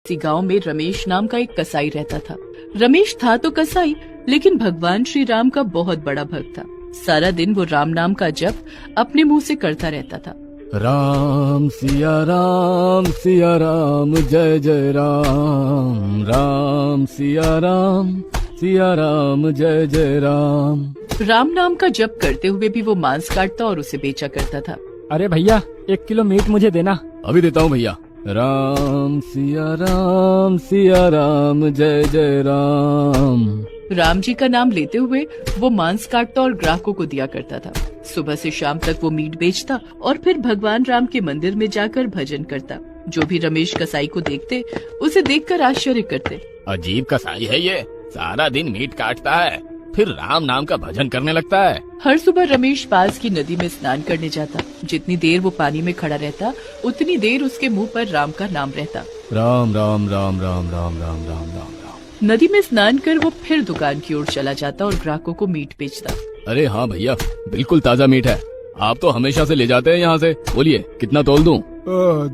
इसी गांव में रमेश नाम का एक कसाई रहता था। रमेश था तो कसाई, लेकिन भगवान श्री राम का बहुत बड़ा भक्त था। सारा दिन वो राम नाम का जप अपने मुंह से करता रहता था। राम सिया राम जय जय राम, राम सिया राम जय जय राम। राम नाम का जप करते हुए भी वो मांस काटता और उसे बेचा करता था। अरे भैया 1 किलो मीट मुझे देना। अभी देता हूँ भैया। राम सिया राम जय जय राम। राम जी का नाम लेते हुए वो मांस काटता और ग्राहकों को दिया करता था। सुबह से शाम तक वो मीट बेचता और फिर भगवान राम के मंदिर में जाकर भजन करता। जो भी रमेश कसाई को देखते उसे देखकर आश्चर्य करते। अजीब कसाई है ये, सारा दिन मीट काटता है फिर राम नाम का भजन करने लगता है। हर सुबह रमेश पास की नदी में स्नान करने जाता। जितनी देर वो पानी में खड़ा रहता उतनी देर उसके मुंह पर राम का नाम रहता। राम राम राम राम राम राम राम राम राम। नदी में स्नान कर वो फिर दुकान की ओर चला जाता और ग्राहकों को मीट बेचता। अरे हाँ भैया, बिल्कुल ताजा मीट है। आप तो हमेशा से ले जाते हैं यहाँ से। बोलिए कितना तोल दूं?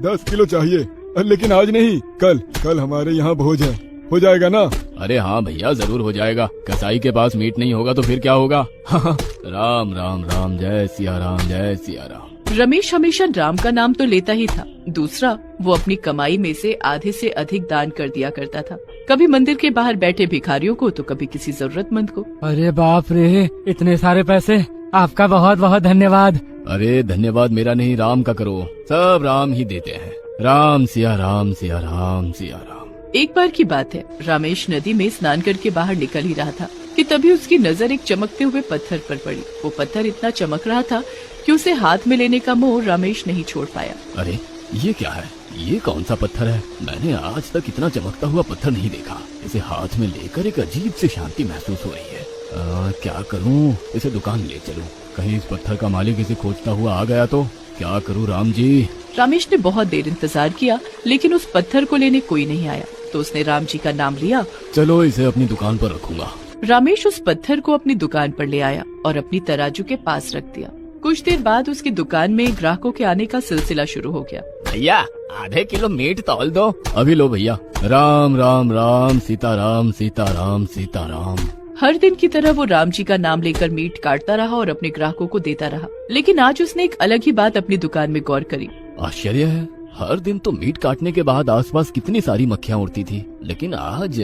10 किलो चाहिए, लेकिन आज नहीं, कल हमारे यहाँ भोज है, हो जाएगा ना? अरे हाँ भैया, जरूर हो जाएगा। कसाई के पास मीट नहीं होगा तो फिर क्या होगा? राम राम राम जय सिया राम। रमेश हमेशा राम का नाम तो लेता ही था, दूसरा वो अपनी कमाई में से आधे से अधिक दान कर दिया करता था। कभी मंदिर के बाहर बैठे भिखारियों को तो कभी किसी जरूरतमंद को। अरे बाप रे, इतने सारे पैसे, आपका बहुत बहुत धन्यवाद। अरे धन्यवाद मेरा नहीं, राम का करो, सब राम ही देते हैं। राम सिया राम सिया राम सिया राम। एक बार की बात है, रमेश नदी में स्नान करके बाहर निकल ही रहा था कि तभी उसकी नजर एक चमकते हुए पत्थर पर पड़ी। वो पत्थर इतना चमक रहा था कि उसे हाथ में लेने का मोह रमेश नहीं छोड़ पाया। अरे ये क्या है? ये कौन सा पत्थर है? मैंने आज तक इतना चमकता हुआ पत्थर नहीं देखा। इसे हाथ में लेकर एक अजीब सी शांति महसूस हो रही है। क्या करूं? इसे दुकान ले चलूं। कहीं इस पत्थर का मालिक इसे खोजता हुआ आ गया तो क्या करूं राम जी? रमेश ने बहुत देर इंतजार किया, लेकिन उस पत्थर को लेने कोई नहीं आया। तो उसने राम जी का नाम लिया। चलो इसे अपनी दुकान पर रखूंगा। रमेश उस पत्थर को अपनी दुकान पर ले आया और अपनी तराजू के पास रख दिया। कुछ देर बाद उसकी दुकान में ग्राहकों के आने का सिलसिला शुरू हो गया। भैया आधे किलो मीट तौल दो। अभी लो भैया। राम राम राम सीता राम सीता राम। हर दिन की तरह वो राम जी का नाम लेकर मीट काटता रहा और अपने ग्राहकों को देता रहा। लेकिन आज उसने एक अलग ही बात अपनी दुकान में गौर करी। आश्चर्य है, हर दिन तो मीट काटने के बाद आसपास कितनी सारी मक्खियाँ उड़ती थी, लेकिन आज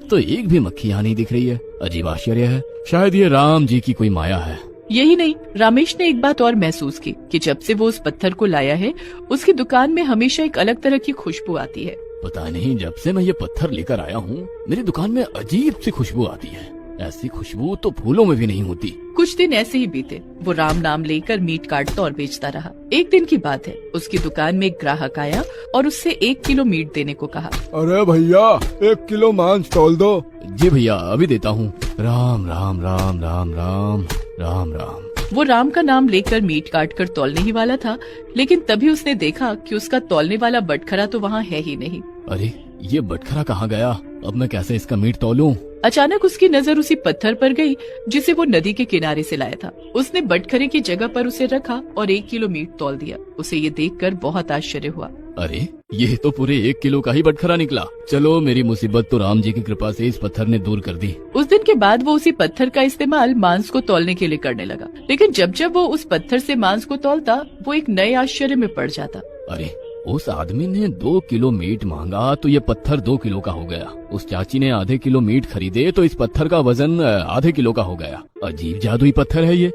तो एक भी मक्खी यहाँ नहीं दिख रही है। अजीब आश्चर्य है, शायद ये राम जी की कोई माया है। यही नहीं, रमेश ने एक बात और महसूस की कि जब से वो उस पत्थर को लाया है, उसकी दुकान में हमेशा एक अलग तरह की खुशबू आती है। पता नहीं, जब से मैं ये पत्थर लेकर आया हूँ मेरी दुकान में अजीब सी खुशबू आती है। ऐसी खुशबू तो फूलों में भी नहीं होती। कुछ दिन ऐसे ही बीते। वो राम नाम लेकर मीट काटता और बेचता रहा। एक दिन की बात है, उसकी दुकान में एक ग्राहक आया और उससे 1 किलो मीट देने को कहा। अरे भैया 1 किलो मांस तौल दो। जी भैया अभी देता हूँ। राम राम राम राम राम राम राम। वो राम का नाम लेकर मीट काट कर तौलने ही वाला था, लेकिन तभी उसने देखा कि उसका तौलने वाला बटखरा तो वहाँ है ही नहीं। अरे ये बटखरा कहाँ गया? अब मैं कैसे इसका मीट तौलूं? अचानक उसकी नजर उसी पत्थर पर गई जिसे वो नदी के किनारे से लाया था। उसने बटखरे की जगह पर उसे रखा और 1 किलो मीट तौल दिया। उसे ये देखकर बहुत आश्चर्य हुआ। अरे ये तो पूरे 1 किलो का ही बटखरा निकला। चलो मेरी मुसीबत तो राम जी की कृपा से इस पत्थर ने दूर कर दी। उस दिन के बाद वो उसी पत्थर का इस्तेमाल मांस को तौलने के लिए करने लगा। लेकिन जब जब वो उस पत्थर से मांस को तौलता वो एक नए आश्चर्य में पड़ जाता। अरे उस आदमी ने 2 किलो मीट मांगा तो ये पत्थर 2 किलो का हो गया। उस चाची ने आधे किलो मीट खरीदे तो इस पत्थर का वजन आधे किलो का हो गया। अजीब जादुई पत्थर है ये।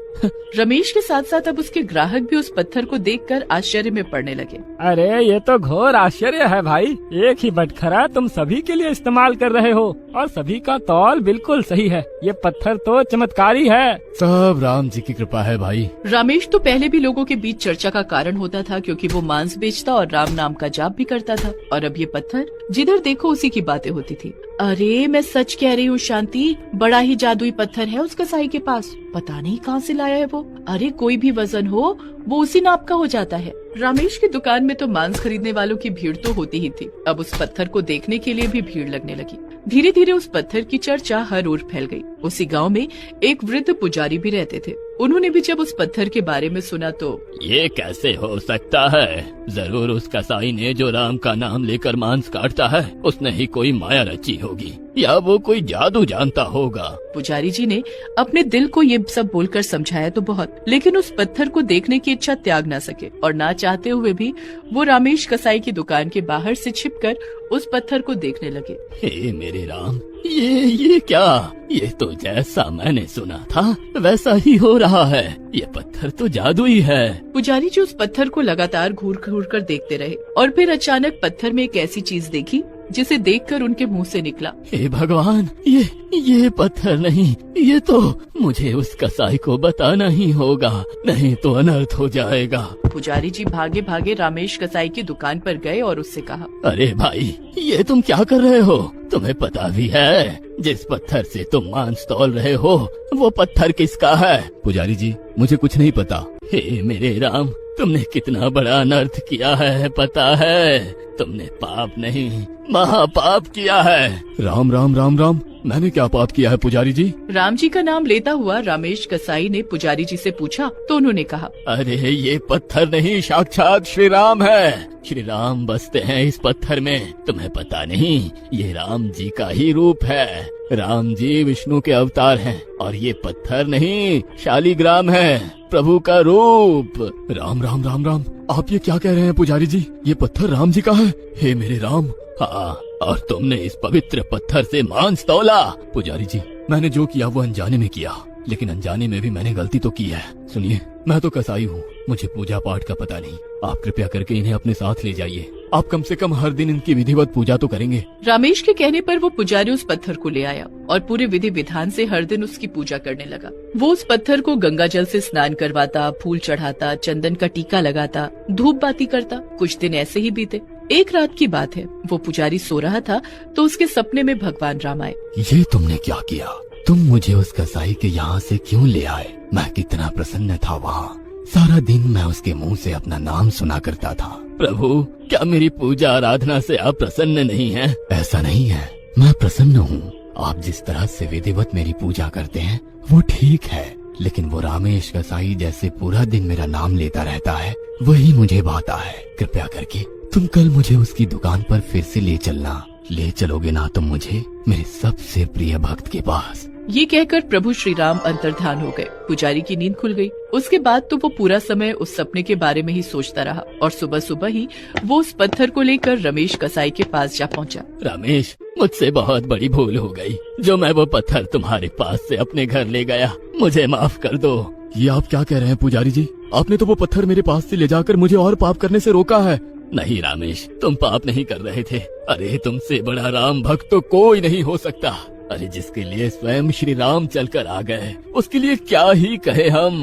रमेश के साथ साथ अब उसके ग्राहक भी उस पत्थर को देखकर आश्चर्य में पड़ने लगे। अरे ये तो घोर आश्चर्य है भाई, एक ही बटखरा तुम सभी के लिए इस्तेमाल कर रहे हो और सभी का तौल बिल्कुल सही है। ये पत्थर तो चमत्कारी है। सब राम जी की कृपा है भाई। रमेश तो पहले भी लोगों के बीच चर्चा का कारण होता था, क्योंकि वो मांस बेचता और राम नाम का जाप भी करता था। और अब ये पत्थर जिधर देखो उसी की बातें होती थी। अरे मैं सच कह रही हूँ शांति, बड़ा ही जादुई पत्थर है उस कसाई के पास। पता नहीं कहाँ से लाया है वो। अरे कोई भी वजन हो वो उसी नाप का हो जाता है। रमेश की दुकान में तो मांस खरीदने वालों की भीड़ तो होती ही थी। अब उस पत्थर को देखने के लिए भी भीड़ लगने लगी। धीरे धीरे उस पत्थर की चर्चा हर ओर फैल गई। उसी गांव में एक वृद्ध पुजारी भी रहते थे। उन्होंने भी जब उस पत्थर के बारे में सुना तो ये कैसे हो सकता है? जरूर उस कसाई ने जो राम का नाम लेकर मांस काटता है उसने ही कोई माया रची होगी या वो कोई जादू जानता होगा। पुजारी जी ने अपने दिल को ये सब बोलकर समझाया तो बहुत, लेकिन उस पत्थर को देखने की इच्छा त्याग ना सके और ना चाहते हुए भी वो रामेश कसाई की दुकान के बाहर से छिपकर उस पत्थर को देखने लगे। हे मेरे राम, ये क्या? ये तो जैसा मैंने सुना था वैसा ही हो रहा है। ये पत्थर तो जादुई है। पुजारी जी उस पत्थर को लगातार घूर घूर कर देखते रहे और फिर अचानक पत्थर में एक ऐसी चीज देखी जिसे देखकर उनके मुंह से निकला, हे भगवान, ये पत्थर नहीं, ये तो मुझे उस कसाई को बताना ही होगा, नहीं तो अनर्थ हो जाएगा। पुजारी जी भागे भागे रामेश कसाई की दुकान पर गए और उससे कहा, अरे भाई, ये तुम क्या कर रहे हो? तुम्हें पता भी है जिस पत्थर से तुम मांस तौल रहे हो वो पत्थर किसका है? पुजारी जी, मुझे कुछ नहीं पता। हे मेरे राम, तुमने कितना बड़ा अनर्थ किया है पता है? तुमने पाप नहीं महापाप किया है। राम राम राम राम, मैंने क्या पाप किया है पुजारी जी? राम जी का नाम लेता हुआ रामेश कसाई ने पुजारी जी से पूछा तो उन्होंने कहा, अरे ये पत्थर नहीं, साक्षात श्री राम है। श्री राम बसते हैं इस पत्थर में, तुम्हें पता नहीं? ये राम जी का ही रूप है। राम जी विष्णु के अवतार हैं और ये पत्थर नहीं, शालिग्राम है, प्रभु का रूप। राम राम राम राम, आप ये क्या कह रहे हैं पुजारी जी? ये पत्थर राम जी का है? हे मेरे राम। हाँ, और तुमने इस पवित्र पत्थर से मांस तौला? पुजारी जी, मैंने जो किया वो अनजाने में किया, लेकिन अनजाने में भी मैंने गलती तो की है। सुनिए, मैं तो कसाई हूँ, मुझे पूजा पाठ का पता नहीं। आप कृपया करके इन्हें अपने साथ ले जाइए। आप कम से कम हर दिन इनकी विधिवत पूजा तो करेंगे। रामेश के कहने पर वो पुजारी उस पत्थर को ले आया और पूरे विधि विधान से हर दिन उसकी पूजा करने लगा। वो उस पत्थर को गंगा जल से स्नान करवाता, फूल चढ़ाता, चंदन का टीका लगाता, धूप बाती करता। कुछ दिन ऐसे ही बीते। एक रात की बात है, वो पुजारी सो रहा था तो उसके सपने में भगवान राम आए। ये तुमने क्या किया? तुम मुझे उस कसाई के यहाँ से क्यों ले आए? मैं कितना प्रसन्न था वहाँ। सारा दिन मैं उसके मुंह से अपना नाम सुना करता था। प्रभु, क्या मेरी पूजा आराधना से आप प्रसन्न नहीं हैं? ऐसा नहीं है, मैं प्रसन्न हूँ। आप जिस तरह से विधिवत मेरी पूजा करते हैं वो ठीक है, लेकिन वो रामेश कसाई जैसे पूरा दिन मेरा नाम लेता रहता है वही मुझे भाता है। कृपया करके तुम कल मुझे उसकी दुकान पर फिर से ले चलना। ले चलोगे ना तुम मुझे मेरे सबसे प्रिय भक्त के पास? ये कहकर प्रभु श्री राम अंतर्ध्यान हो गए। पुजारी की नींद खुल गई। उसके बाद तो वो पूरा समय उस सपने के बारे में ही सोचता रहा और सुबह सुबह ही वो उस पत्थर को लेकर रमेश कसाई के पास जा पहुंचा। रमेश, मुझसे बहुत बड़ी भूल हो गई जो मैं वो पत्थर तुम्हारे पास से अपने घर ले गया। मुझे माफ कर दो। ये आप क्या कह रहे हैं पुजारी जी? आपने तो वो पत्थर मेरे पास से ले जाकर मुझे और पाप करने से रोका है। नहीं रामेश, तुम पाप नहीं कर रहे थे। अरे तुमसे बड़ा राम भक्त तो कोई नहीं हो सकता। अरे जिसके लिए स्वयं श्री राम चलकर आ गए उसके लिए क्या ही कहे हम।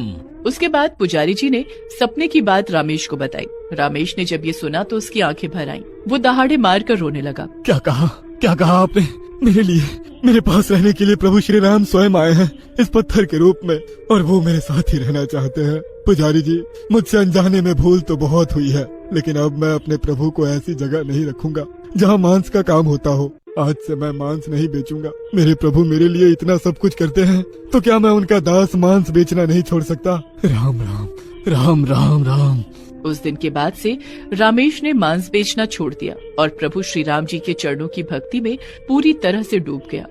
उसके बाद पुजारी जी ने सपने की बात रामेश को बताई। रामेश ने जब ये सुना तो उसकी आंखें भर आईं। वो दहाड़े मारकर रोने लगा। क्या कहा आपने? मेरे लिए, मेरे पास रहने के लिए प्रभु श्री राम स्वयं आए हैं इस पत्थर के रूप में और वो मेरे साथ ही रहना चाहते हैं। पुजारी जी, मुझसे अनजाने में भूल तो बहुत हुई है, लेकिन अब मैं अपने प्रभु को ऐसी जगह नहीं रखूंगा जहाँ मांस का काम होता हो। आज से मैं मांस नहीं बेचूंगा। मेरे प्रभु मेरे लिए इतना सब कुछ करते हैं तो क्या मैं उनका दास मांस बेचना नहीं छोड़ सकता? राम राम राम राम राम। उस दिन के बाद से रामेश ने मांस बेचना छोड़ दिया और प्रभु श्री राम जी के चरणों की भक्ति में पूरी तरह से डूब गया।